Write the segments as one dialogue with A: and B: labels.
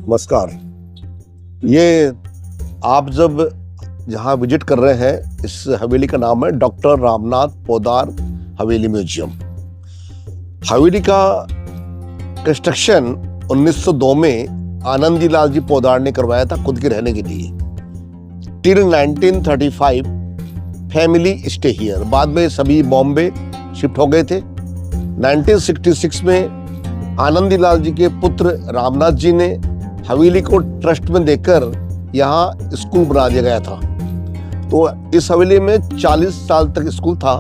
A: नमस्कार। ये आप जब जहाँ विजिट कर रहे हैं, इस हवेली का नाम है डॉक्टर रामनाथ पोदार हवेली म्यूजियम। हवेली का कंस्ट्रक्शन 1902 में आनंदी लाल जी पोदार ने करवाया था खुद के रहने के लिए। Till 1935 family stay here. बाद में सभी बॉम्बे शिफ्ट हो गए थे। 1966 में आनंदी लाल जी के पुत्र रामनाथ जी ने हवेली को ट्रस्ट में देकर यहाँ स्कूल बना दिया गया था। तो इस हवेली में 40 साल तक स्कूल था।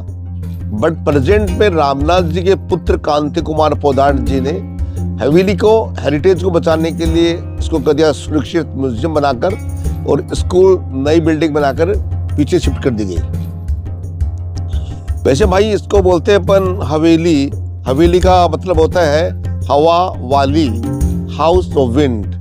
A: बट प्रेजेंट में रामनाथ जी के पुत्र कांति कुमार पोदार जी ने हवेली को हेरिटेज को बचाने के लिए इसको कर दिया सुरक्षित म्यूजियम बनाकर, और स्कूल नई बिल्डिंग बनाकर पीछे शिफ्ट कर दी गई। वैसे भाई इसको बोलते हैं अपन हवेली। हवेली का मतलब होता है हवा वाली, house of wind.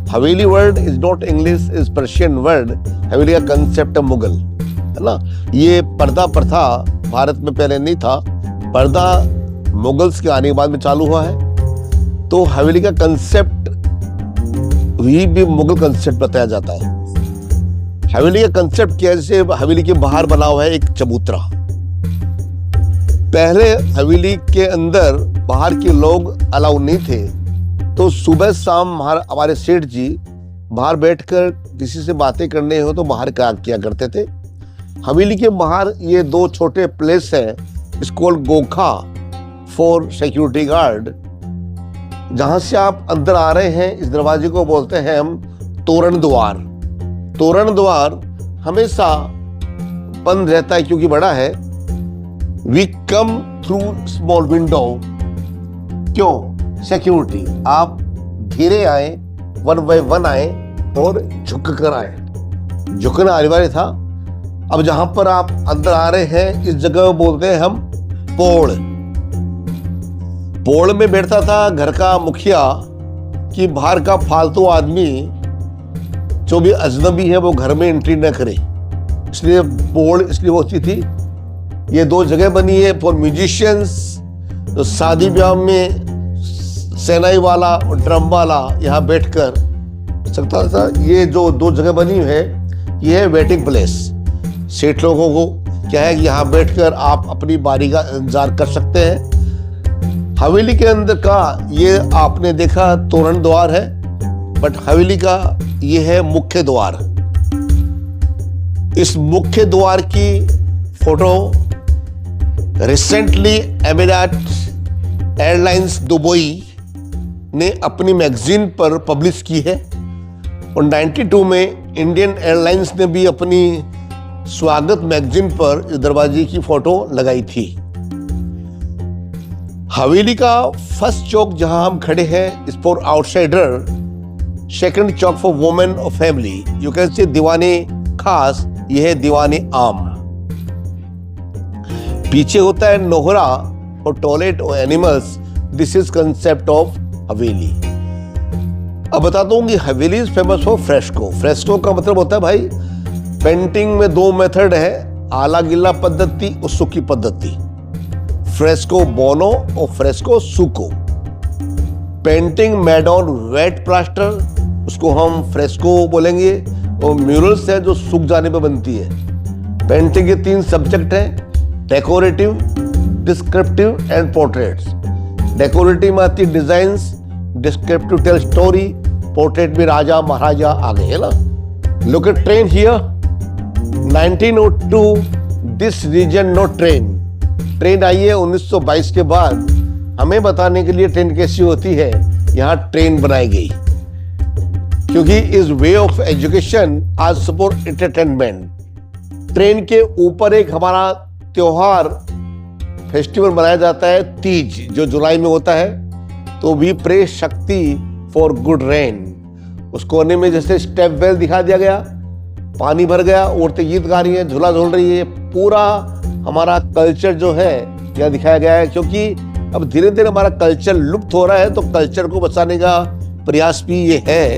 A: Haveli word is not English, is Persian word. हवेली का कंसेप्ट है मुगल, है ना। ये पर्दा प्रथा भारत में पहले नहीं था। पर्दा मुगल्स के आने के बाद में चालू हुआ है। तो हवेली का कंसेप्ट भी मुगल कंसेप्ट बताया जाता है। हवेली का कंसेप्ट क्या है? जैसे हवेली के बाहर बना हुआ है एक चबूतरा। पहले हवेली के अंदर बाहर के लोग अलाउ नहीं थे, तो सुबह शाम हमारे सेठ जी बाहर बैठकर किसी से बातें करने हो तो बाहर किया करते थे। हवेली के बाहर ये दो छोटे प्लेस हैं, इसको गोखा फॉर सिक्योरिटी गार्ड। जहां से आप अंदर आ रहे हैं, इस दरवाजे को बोलते हैं हम तोरण द्वार। तोरण द्वार हमेशा बंद रहता है क्योंकि बड़ा है। We come through small window. क्यों? सिक्योरिटी। आप धीरे आए, 1 by 1 आए और झुक कर आए। झुकना अनिवार्य था। अब जहां पर आप अंदर आ रहे हैं, इस जगह को बोलते हैं हम पोड़। पोड़ में बैठता था घर का मुखिया कि बाहर का फालतू आदमी जो भी अजनबी है वो घर में एंट्री न करे। इसलिए पोड़ इसलिए होती थी। ये दो जगह बनी है फॉर म्यूजिशियंस। तो शादी ब्याह में सेनाई वाला और ड्रम वाला यहाँ बैठकर सकता था। ये जो दो जगह बनी है, ये है वेटिंग प्लेस। सेठ लोगों को क्या है कि यहाँ बैठकर आप अपनी बारी का इंतजार कर सकते हैं। हवेली के अंदर का ये आपने देखा तोरण द्वार है, बट हवेली का ये है मुख्य द्वार। इस मुख्य द्वार की photo recently Emirates airlines Dubai ने अपनी मैगजीन पर पब्लिश की है, और 92 में इंडियन एयरलाइंस ने भी अपनी स्वागत मैगजीन पर इस दरवाजे की फोटो लगाई थी। हवेली का फर्स्ट चौक जहां हम खड़े हैं, इस for outsider. Second Chowk for women और फैमिली। यू कैन से दीवाने खास, यह है दीवाने आम। पीछे होता है नोहरा और टॉयलेट और animals. This is concept of हवेली। अब बताता हूँ कि हवेली is famous for fresco. Fresco का मतलब होता है भाई, पेंटिंग में दो मेथड है, आला गिल्ला पद्धति और सूखी पद्धति। फ्रेस्को बोनो और fresco secco. Painting made on wet plaster, उसको हम फ्रेस्को बोलेंगे, और म्यूरल्स है जो सूख जाने पर बनती है। पेंटिंग के 3 सब्जेक्ट हैं, decorative, descriptive and portraits. Decorative में आती designs, descriptive tell story, portrait में राजा महाराजा आ गए, है ना। Look at train here. 1902 this region no train. Train आई है 1922 के बाद। हमें बताने के लिए ट्रेन कैसी होती है, यहाँ ट्रेन बनाई गई, क्योंकि इज वे ऑफ एजुकेशन आज सपोर्ट एंटरटेनमेंट। ट्रेन के ऊपर एक हमारा त्योहार फेस्टिवल मनाया जाता है, तीज, जो जुलाई में होता है। तो भी प्रे शक्ति फॉर गुड रेन। उस कोने में जैसे स्टेप वेल दिखा दिया गया, पानी भर गया, औरतें गीत गा रही है, झूला झूल रही है। पूरा हमारा कल्चर जो है यह दिखाया गया है, क्योंकि अब धीरे धीरे हमारा कल्चर लुप्त हो रहा है, तो कल्चर को बचाने का प्रयास भी ये है।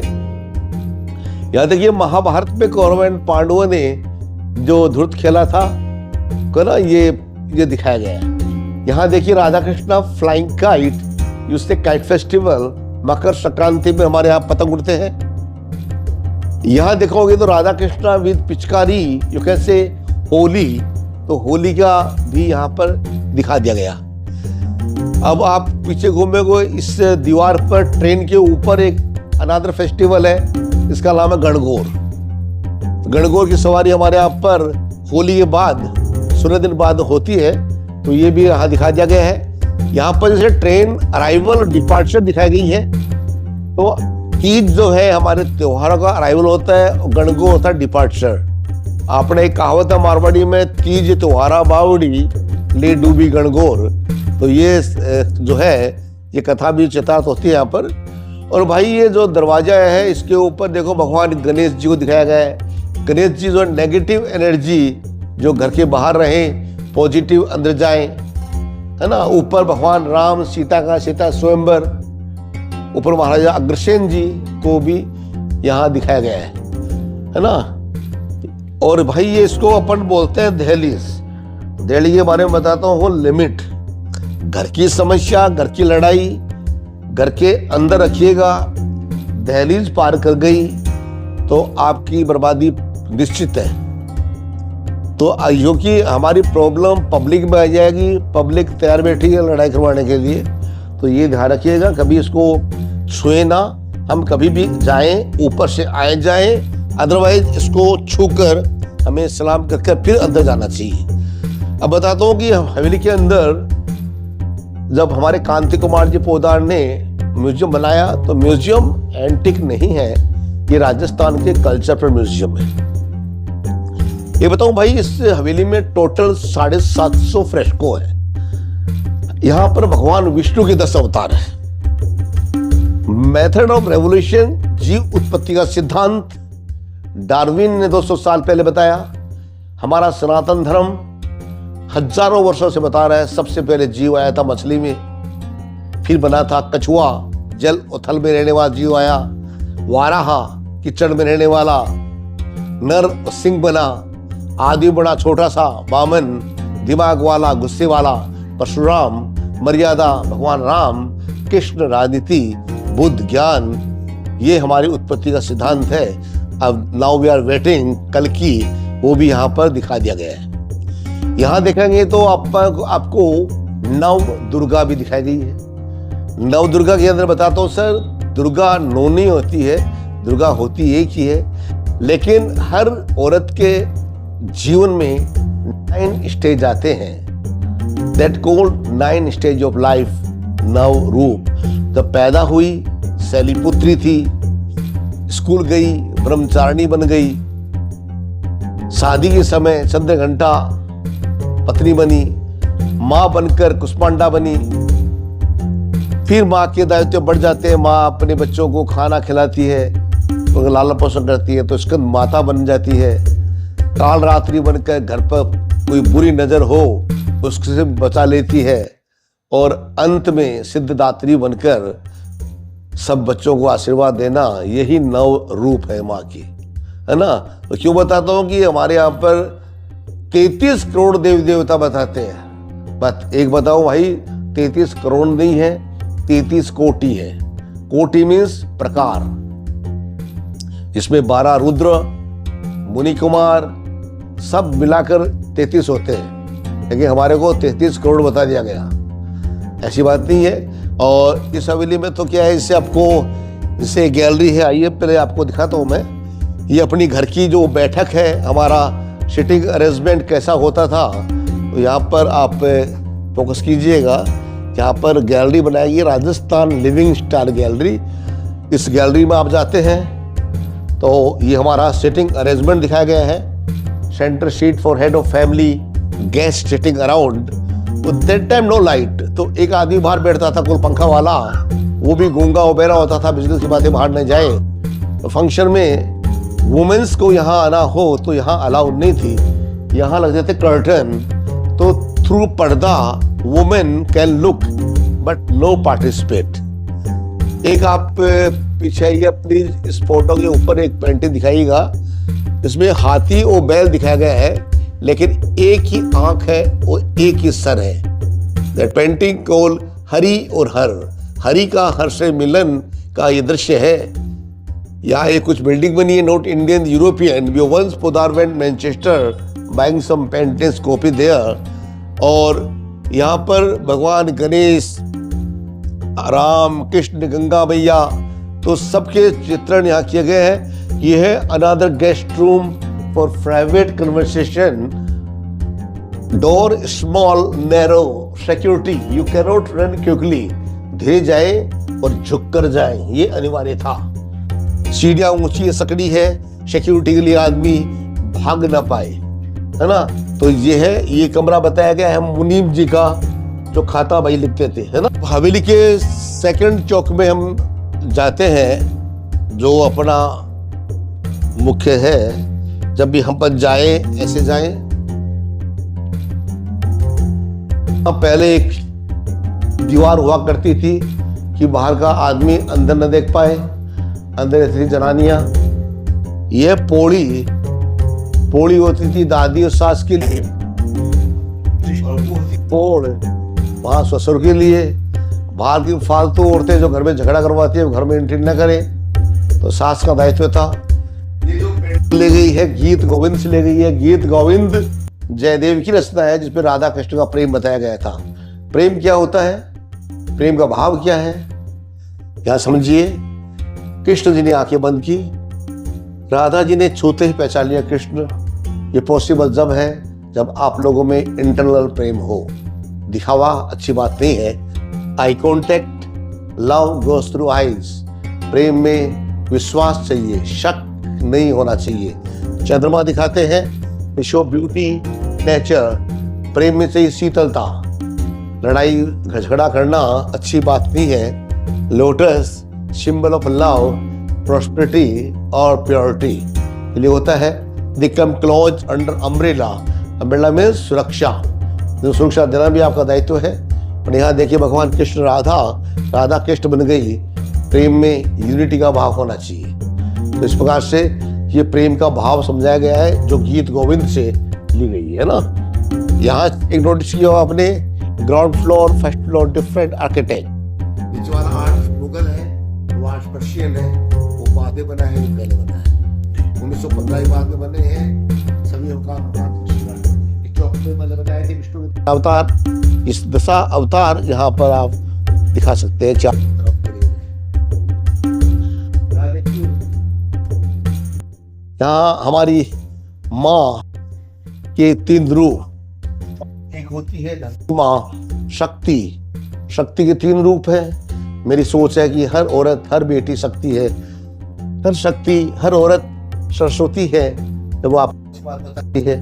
A: याद देखिए महाभारत में कौरव एंड पांडवों ने जो धुर्त खेला था, ना, ये दिखाया गया है। यहाँ देखिए राधा कृष्णा फ्लाइंग काइट, उससे काइट फेस्टिवल मकर संक्रांति में हमारे यहाँ पतंग उड़ते हैं। यहाँ देखोगे तो राधा कृष्णा विद पिचकारी जो कैसे होली, तो होली का भी यहाँ पर दिखा दिया गया। अब आप पीछे घूमेंगे, इस दीवार पर ट्रेन के ऊपर एक अनादर फेस्टिवल है, इसका नाम है गणगौर। गणगौर की सवारी हमारे यहाँ पर होली के बाद 16 दिन बाद होती है, तो ये भी यहाँ दिखा दिया गया है। यहाँ पर जैसे ट्रेन अराइवल और डिपार्चर दिखाई गई है। तो तीज जो है हमारे त्योहारों का अराइवल होता है और गणगौर होता है डिपार्चर। आपने एक कहावत है मारवाड़ी में, तीज त्योहारा बावड़ी ले डूबी गणगौर। तो ये जो है ये कथा भी चितार्थ होती है यहाँ पर। और भाई ये जो दरवाजा है इसके ऊपर देखो भगवान गणेश जी को दिखाया गया है। गणेश जी जो नेगेटिव एनर्जी जो घर के बाहर रहे, पॉजिटिव अंदर जाए, है ना। ऊपर भगवान राम सीता का सीता स्वयंवर, ऊपर महाराजा अग्रसेन जी को भी यहाँ दिखाया गया है ना। और भाई ये इसको अपन बोलते हैं दहलीज। दहली के बारे में बताता हूँ, वो लिमिट, घर की समस्या, घर की लड़ाई घर के अंदर रखिएगा, दहलीज पार कर गई तो आपकी बर्बादी निश्चित है। तो क्योंकि हमारी प्रॉब्लम पब्लिक में आ जाएगी, पब्लिक तैयार बैठी है लड़ाई करवाने के लिए, तो ये ध्यान रखिएगा कभी इसको छुए ना। हम कभी भी जाएं ऊपर से आए जाएं, अदरवाइज इसको छूकर हमें सलाम करके फिर अंदर जाना चाहिए। अब बताता हूँ कि हवेली के अंदर जब हमारे कांति कुमार जी पोदार ने म्यूजियम बनाया, तो म्यूजियम एंटिक नहीं है, ये राजस्थान के कल्चर पर म्यूजियम है। ये बताऊं भाई, इस हवेली में टोटल 750 फ्रेस्को है। यहां पर भगवान विष्णु के 10 अवतार है। मेथड ऑफ रेवोल्यूशन, जीव उत्पत्ति का सिद्धांत डार्विन ने 200 साल पहले बताया। हमारा सनातन धर्म हजारों वर्षों से बता रहा है, सबसे पहले जीव आया था मछली में, फिर बना था कछुआ, जल और थल में रहने वाला जीव आया, वाराहा कीचड़ में रहने वाला, नर और सिंह बना, आदि बड़ा छोटा सा वामन, दिमाग वाला गुस्से वाला परशुराम, मर्यादा भगवान राम, कृष्ण राजनीति, बुद्ध ज्ञान। ये हमारी उत्पत्ति का सिद्धांत है। अब नाउ वी आर वेटिंग कल की, वो भी यहाँ पर दिखा दिया गया है। यहाँ देखेंगे तो आपको नव दुर्गा भी दिखाई गई है। नव दुर्गा के अंदर बताता हूँ सर, दुर्गा नौ नहीं होती है, दुर्गा होती एक ही है, लेकिन हर औरत के जीवन में 9 स्टेज आते हैं। That called 9 stage of life, नव रूप। जब पैदा हुई शैलीपुत्री थी, स्कूल गई ब्रह्मचारिणी बन गई, शादी के समय चंद्रघंटा पत्नी बनी, माँ बनकर कुष्मांडा बनी, फिर माँ के दायित्व बढ़ जाते हैं। माँ अपने बच्चों को खाना खिलाती है, उनका लालन पोषण करती है, तो उसके माता बन जाती है। काल रात्रि बनकर घर पर कोई बुरी नजर हो उससे बचा लेती है, और अंत में सिद्धदात्री बनकर सब बच्चों को आशीर्वाद देना, यही नव रूप है माँ की, है ना। तो क्यों बताता हूँ कि हमारे यहाँ पर 33 करोड़ देवी देवता बताते हैं। बस एक बताओ भाई, 33 करोड़ नहीं है, 33 कोटि है। कोटि मीन्स प्रकार, इसमें 12 रुद्र, मुनि कुमार सब मिलाकर 33 होते हैं, लेकिन हमारे को 33 करोड़ बता दिया गया, ऐसी बात नहीं है। और इस हवेली में तो क्या है, इससे आपको, जैसे गैलरी है, आइए पहले आपको दिखाता हूँ मैं। ये अपनी घर की जो बैठक है, हमारा सिटिंग अरेंजमेंट कैसा होता था, तो यहाँ पर आप फोकस कीजिएगा। यहाँ पर गैलरी बनाई है, राजस्थान लिविंग स्टाइल गैलरी। इस गैलरी में आप जाते हैं तो ये हमारा सिटिंग अरेंजमेंट दिखाया गया है। Centre seat for head of family, guest sitting around. That time no light, तो एक आदमी बाहर बैठता था कुल पंखा वाला, वो भी गूंगा उबेरा होता था, बिजनेस की बातें बाहर न जाए। तो फंक्शन में वुमेन्स को यहाँ आना हो तो यहाँ अलाउड नहीं थी, यहाँ लगते थे कर्टन, तो थ्रू पर्दा women can look but no participate. एक आप पीछे आइए प्लीज, इस फोटो के ऊपर एक पेंटिंग दिखाइएगा, इसमें हाथी और बैल दिखाया गया है, लेकिन एक ही आंख है और एक ही सर है। दैट पेंटिंग कॉल हरि और हर, हरि का हर से मिलन, का ये दृश्य है। यहाँ ये कुछ बिल्डिंग बनी है, not Indian, European. We once Podar went Manchester buying some paintings copy there. और यहाँ पर भगवान गणेश, राम कृष्ण, गंगा मैया, तो सबके चित्रण यहाँ किए गए हैं। ये है another guest room for private conversation. Door small narrow, security, you can not run quickly, धीरे जाए और झुक कर जाए, ये अनिवार्य था। सीढ़ियां ऊंची सकड़ी है, सिक्योरिटी के लिए आदमी भाग ना पाए, है ना। तो ये है, ये कमरा बताया गया है मुनीम जी का, जो खाता भाई लिखते थे, है ना। हवेली के सेकंड चौक में हम जाते हैं, जो अपना मुख्य है। जब भी हम पर जाए ऐसे जाए। अब पहले एक दीवार हुआ करती थी कि बाहर का आदमी अंदर न देख पाए, अंदर रहती थी जनानियां। यह पौड़ी होती थी दादी और सास के लिए, पौड़ वहां ससुर के लिए। बाहर की फालतू औरतें जो घर में झगड़ा करवाती है, घर में एंट्री न करे, तो सास का दायित्व था। ये जो ले गई है गीत गोविंद से ले गई है। गीत गोविंद जयदेव की रचना है, जिसमें राधा कृष्ण का प्रेम बताया गया था। प्रेम क्या होता है, प्रेम का भाव क्या है, यहां समझिए। कृष्ण जी ने आंखें बंद की, राधा जी ने छूते ही पहचान लिया कृष्ण। ये पॉसिबल जब है जब आप लोगों में इंटरनल प्रेम हो। दिखावा अच्छी बात नहीं है। Eye contact, love goes through eyes. प्रेम में विश्वास चाहिए, शक नहीं होना चाहिए। चंद्रमा दिखाते हैं, शो ब्यूटी नेचर। प्रेम में चाहिए शीतलता। लड़ाई झगड़ा करना अच्छी बात नहीं है। Lotus symbol of love, prosperity और प्योरिटी के लिए होता है। They come close under umbrella. Umbrella में सुरक्षा, जो सुरक्षा देना भी आपका दायित्व है। और यहाँ देखिए भगवान कृष्ण राधा कृष्ण बन गई। प्रेम में यूनिटी का भाव होना चाहिए। तो इस प्रकार से ये प्रेम का भाव समझाया गया है, जो गीत गोविंद से ली गई है ना। यहाँ एक नोटिस किया आपने, ground floor first floor different architect. नीचे वाला आर्ट मुगल है, वो आर्ट पर्शियन है, वो बाद में बना है, पहले बना है 1915 के बाद में बने हैं सभी चौक में। मतलब बताया कि विष्णु अवतार, इस दशा अवतार यहाँ पर आप दिखा सकते हैं। चार यहाँ हमारी माँ के 3 रूप, एक होती है माँ शक्ति। शक्ति के 3 रूप है। मेरी सोच है कि हर औरत, हर बेटी शक्ति है, हर शक्ति, हर औरत सरस्वती है। जब वो आप बात बताती है,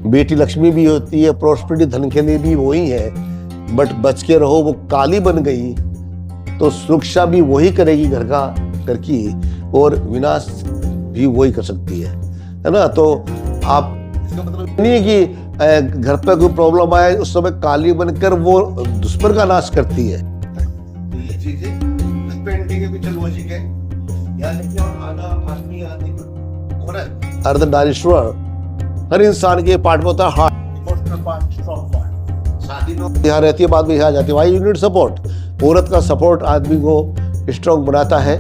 A: बेटी लक्ष्मी भी होती है, प्रॉस्पेरिटी धन के लिए भी वही है। बट बच के रहो, वो काली बन गई तो सुरक्षा भी वही करेगी घर की, और विनाश भी वही कर सकती है ना। तो आप, इसका मतलब नहीं है कि घर पर कोई प्रॉब्लम आए उस समय काली बनकर वो दुश्मन का नाश करती है। तो ये चीजें पेंटिंग के पीछे लॉजिक है। यानी आधा आदमी औरत, अर्धनारीश्वर, हर इंसान के पार्ट में होता है heart, emotional part, strong part. शादी में यहाँ रहती है, बाद में यहाँ जाती है। वाई यूनिट सपोर्ट, औरत का सपोर्ट आदमी को स्ट्रॉन्ग बनाता है।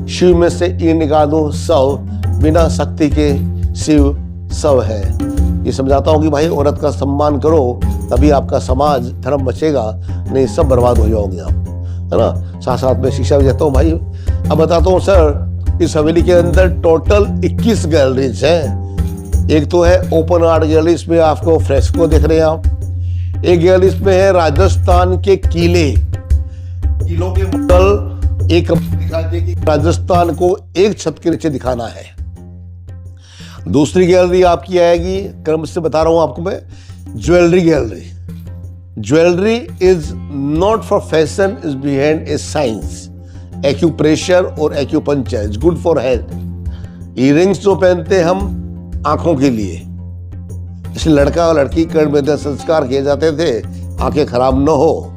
A: शिव में से ई निकाल दो सव, बिना शक्ति के शिव सव है। ये समझाता हूँ कि भाई औरत का सम्मान करो, तभी आपका समाज धर्म बचेगा, नहीं सब बर्बाद हो जाओगे आप, है ना। साथ साथ में शिक्षा भी देता हूँ भाई। अब बताता हूँ सर, इस हवेली के अंदर टोटल 21 गैलरीज हैं। एक तो है ओपन आर्ट गैलरी, इसमें आपको फ्रेस्को देख रहे हैं आप। एक गैलरी में है राजस्थान के किलों के मॉडल। एक दिखाते कि राजस्थान को एक छत के नीचे दिखाना है। दूसरी गैलरी आपकी आएगी, क्रम से बता रहा हूं आपको मैं, jewellery gallery. Jewellery is not for fashion, is behind a science. Acupressure और acupuncture is good for health. Earrings जो पहनते हम आंखों के लिए, इसलिए लड़का और लड़की कर्ण में संस्कार किए जाते थे, आंखें खराब न हो।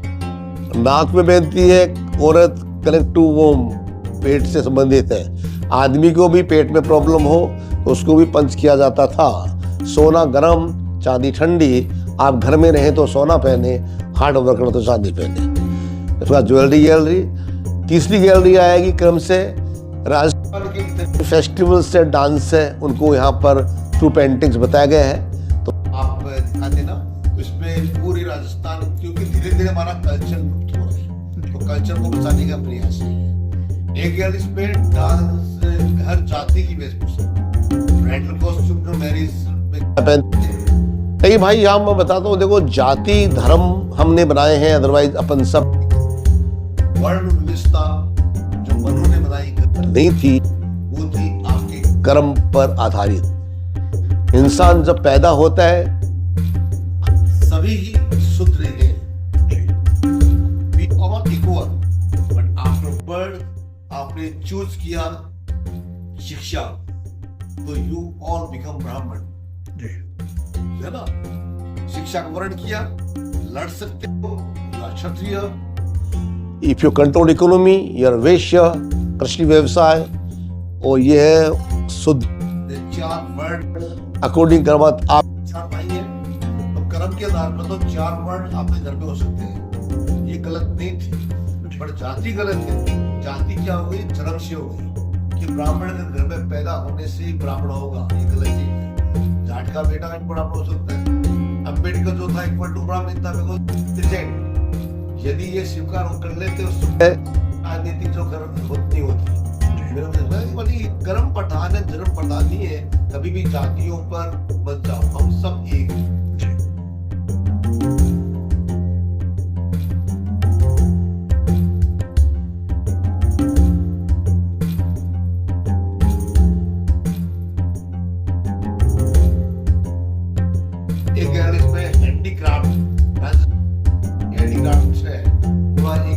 A: नाक में पहनती है औरत, कनेक्ट टू वोम, पेट से संबंधित है। आदमी को भी पेट में प्रॉब्लम हो तो उसको भी पंच किया जाता था। सोना गर्म, चांदी ठंडी। आप घर में रहे तो सोना पहने, हार्ड वर्क तो चांदी पहने। इसके बाद ज्वेलरी गैलरी। तीसरी गैलरी आएगी क्रम से राजस्थान के फेस्टिवल से डांस है उनको यहाँ पर थ्रू पेंटिंग्स बताया गया है। तो आप दिखाते ना, तो इसमें पूरी राजस्थान, क्योंकि धीरे धीरे हमारा कल्चर लुप्त हो रहा है, तो कल्चर को बचाने का प्रयास है। एक गैलरी में डांस हर जाति की वेशभूषा, ब्राइडल कॉस्ट्यूम जो मैरिज में पहनते हैं। नहीं भाई, यहाँ मैं बताता हूँ, देखो जाति धर्म हमने बनाए हैं, अदरवाइज अपन सब वर्ण विविधता जो मनों ने बनाई नहीं थी, वो थी आपके कर्म पर आधारित। इंसान जब पैदा होता है सभी ही शूद्र हैं, we all equal, but after birth आपने चूज किया शिक्षा, तो you all become ब्राह्मण, है ना। शिक्षा का वर्ण किया, लड़ सकते हो, क्षत्रिय। If you control economy, you're Vaishya, कृषि व्यवसाय, और ये है शुद्ध। चार वर्ण अकॉर्डिंग कर्म, आप चार भाई हैं, तो कर्म के आधार पर तो चार वर्ण आपके घर में हो सकते हैं, ये गलत नहीं थी, पर जाति गलत है। जाति क्या हो गई, जन्म से हो गई कि ब्राह्मण के घर में पैदा होने से ही ब्राह्मण होगा, ये गलत चीज है। जाट का बेटा ब्राह्मण हो सकता है, अम्बेडकर जो था इक्वल टू ब्राह्मण था, यदि ये स्वीकार कर लेते उस राजनीति जो होती होती। कर्म प्रधान है, जन्म प्रधान नहीं है, कभी भी जातियों पर मत जाओ, हम सब एक हैं।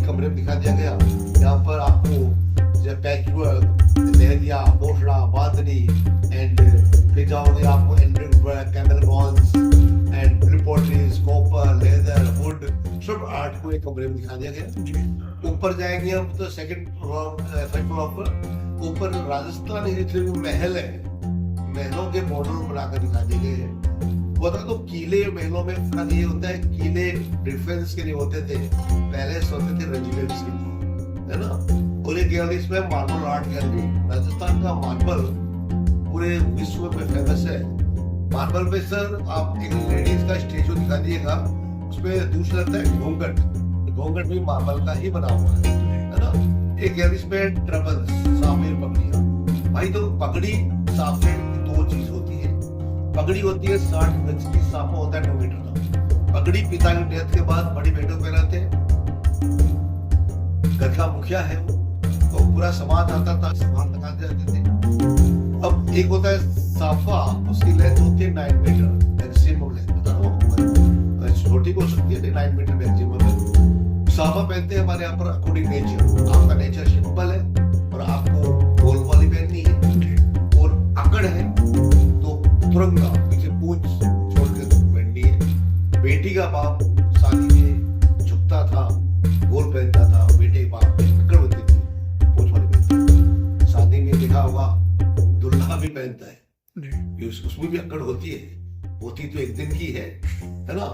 A: कमरे में दिखा दिया गया, यहाँ पर आपको पैचवर्क, लहरिया, बोशड़ा, बांधनी, एंड फिर जाओगे आपको camel bones and repertories, copper, leather, wood, सब आर्ट को एक कमरे में दिखा दिया गया। ऊपर जाएंगे हम तो सेकंड फ्लोर पर, ऊपर राजस्थान हेरिटेज में महल है, महलों के मॉडल बनाकर दिखा दिए गए हैं। बता दो, किले महलों में फर्क ये होता है, किले डिफेंस के लिए होते थे, पैलेस होते थे रेजिडेंस के लिए, है ना। और एक गैलरी में मार्बल आर्ट गैलरी, राजस्थान का मार्बल पूरे विश्व में फेमस है। मार्बल पे सर आप एक लेडीज का स्टेचू दिखा दिएगा, उसमें दूसरा रहता है घूंघट, घूंघट भी मार्बल का ही बना हुआ है ना। एक गैलरी में ट्रबल, साफेर पगड़ियां। भाई तो पगड़ी साफेर की दो चीज होती है, पगड़ी होती है 60 गज की, साफा होता है 9 मीटर का। पगड़ी पिता की डेथ के बाद बड़ी बेटों पे रहते हैं, घर का मुखिया है वो, तो पूरा समाज आता था, सामान लगाते रहते थे। अब एक होता है साफा, उसकी लेंथ होती है 9 मीटर, मैक्सिमम लेंथ बता रहा हूँ, छोटी हो सकती है 9 मीटर मैक्सिमम है। साफा पहनते हैं हमारे यहाँ पर अकॉर्डिंग नेचर, आपका नेचर सिंपल है और आपको गोल वाली पहननी है, और अकड़ है तो तुरंगा पीछे पूंछ छोड़ के पहननी है। बेटी का बाप शादी में झुकता था, गोल पहनता था, बेटे के बाप में अकड़ होती थी, पूंछ वाली पहनती। शादी में देखा होगा दुल्हा भी पहनता है, उसमें भी अकड़ होती है, होती तो एक दिन की है ना।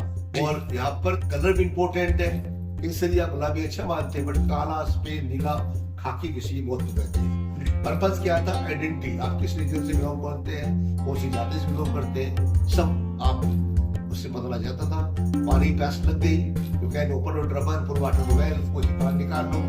A: और यहाँ पर कलर भी इंपॉर्टेंट है, इसलिए आप गुलाबी अच्छा मानते हैं, बट काला, सफेद, नीला, खाकी किसी बहुत पहनते हैं। पर्पस क्या था, आइडेंटिटी, आप किस रीजन से बिलोंग करते हैं, कौन सी जाति से बिलोंग करते हैं, सब आप उससे पता लग जाता था। पानी प्यास लग गई, you can open your drummer for water well, कोई पानी निकाल लो,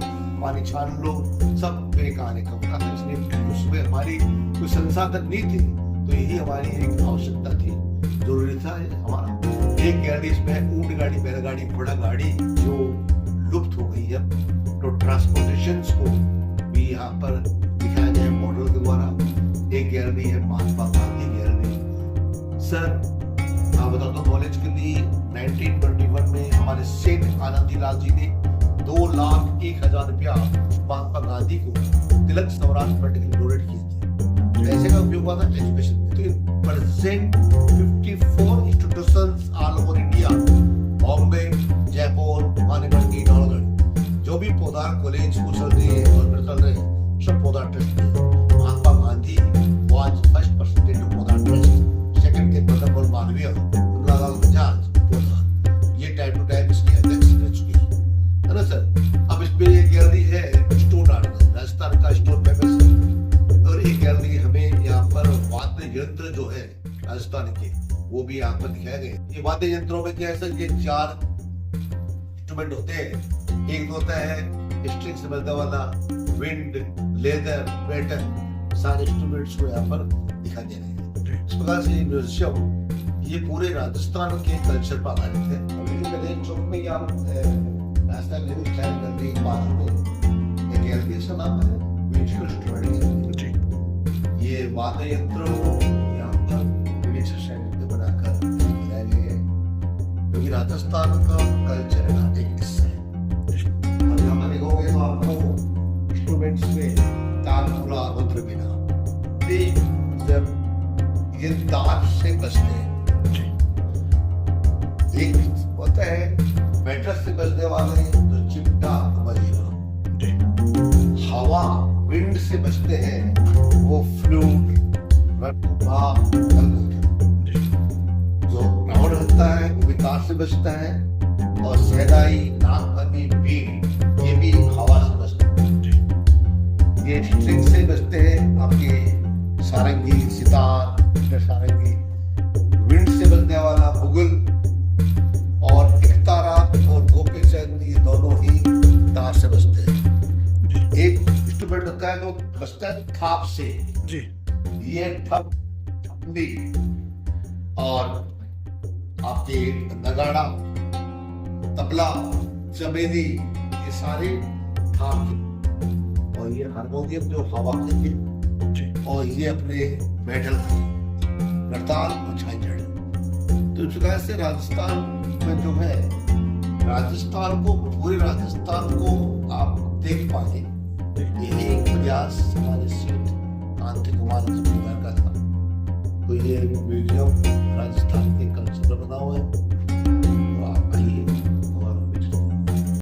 A: पानी छान लो, सब बेकार है कपड़ा था। इसलिए उसमें हमारी कोई संसाधन नहीं थे, तो यही हमारी एक आवश्यकता थी, जरूरी था हमारा। एक गैलरी में ऊंट गाड़ी, बैलगाड़ी, घोड़ा गाड़ी जो लुप्त हो गई है, तो ट्रांसपोर्टेशन को भी यहाँ पर दिखाया जाए मॉडल के द्वारा। एक गैलरी है महात्मा गांधी गैलरी। सर आप बता दो नॉलेज के लिए, 1921 में हमारे सेठ आनंदीलाल जी ने 2,01,000 रुपया महात्मा गांधी को तिलक सम्राट पट्टिका डोनेट किए थे। पैसे का उपयोग हुआ था एजुकेशन में। तो in present 54 institutions all over India, Bombay, Jaipur, Manegarh, Naugarh, जो भी पौधा कॉलेज को चल रही है और चल रहे हैं, सब पौधा ट्रस्ट है। Mahatma Gandhi was first person to Paudha trust, second थे प्रथम और मालवीय, लाल बजाज पौधा, ये टाइम टू टाइम इसकी अध्यक्ष रह चुकी है ना सर। अब इसमें ये गैलरी है स्टोन यंत्र जो है राजस्थान के वो भी यहाँ पर दिखाए गए। ये वाद्य यंत्रों में क्या है सर, ये 4 इंस्ट्रूमेंट होते हैं। एक होता है स्ट्रिंग से बजने वाला, विंड, लेदर, मेटल, सारे इंस्ट्रूमेंट्स को यहाँ पर दिखाई दे रहे हैं। इस प्रकार से ये म्यूजियम ये पूरे राजस्थान के कल्चर पर आधारित है। हवेली कलेक्शन चौक में आप राजस्थान नेहरू स्टाइल गैलरी के बाजू में एक गैलरी का नाम है म्यूजिकल इंस्ट्रूमेंट। ये वाद्य यंत्रों यहाँ पर विभिन्न शैली में बनाकर बनाए गए हैं, क्योंकि राजस्थान का कल्चर का एक हिस्सा है। और यहाँ पर देखोगे तो आपको इंस्ट्रूमेंट्स में तानपुरा, रुद्र बीना, जब ये तार से बजते हैं। एक होता है मेटल से बजने वाले जो चिमटा, मजीरा, हवा, विंड से बजते हैं वो फ्लूट, रटुबा, जो रावण होता है वो भी तार से बजता है, और सहनाई, नागफनी, बीट ये भी हवा से बजते हैं। ये स्ट्रिंग से बजते हैं आपके सारंगी, सितार, सारंगी। विंड से बजने वाला मुगल और एकतारा और गोपीचंद, ये दोनों ही तार से बजते हैं। एक इंस्ट्रूमेंट होता है तो बजता है थाप से जी, ये ठप, ठपनी और आपके नगाड़ा, तबला, चमेली, ये सारे थाप के। और ये हारमोनियम जो हवा के, और ये अपने मेटल नरताल और झांझड़। तो इस प्रकार से राजस्थान में जो है, राजस्थान को, पूरे राजस्थान को आप देख पाए। ये एक प्रयास हमारे सेठ कांति कुमार जी परिवार का था। तो ये म्यूजियम राजस्थान के कल्चर पर बना हुआ है।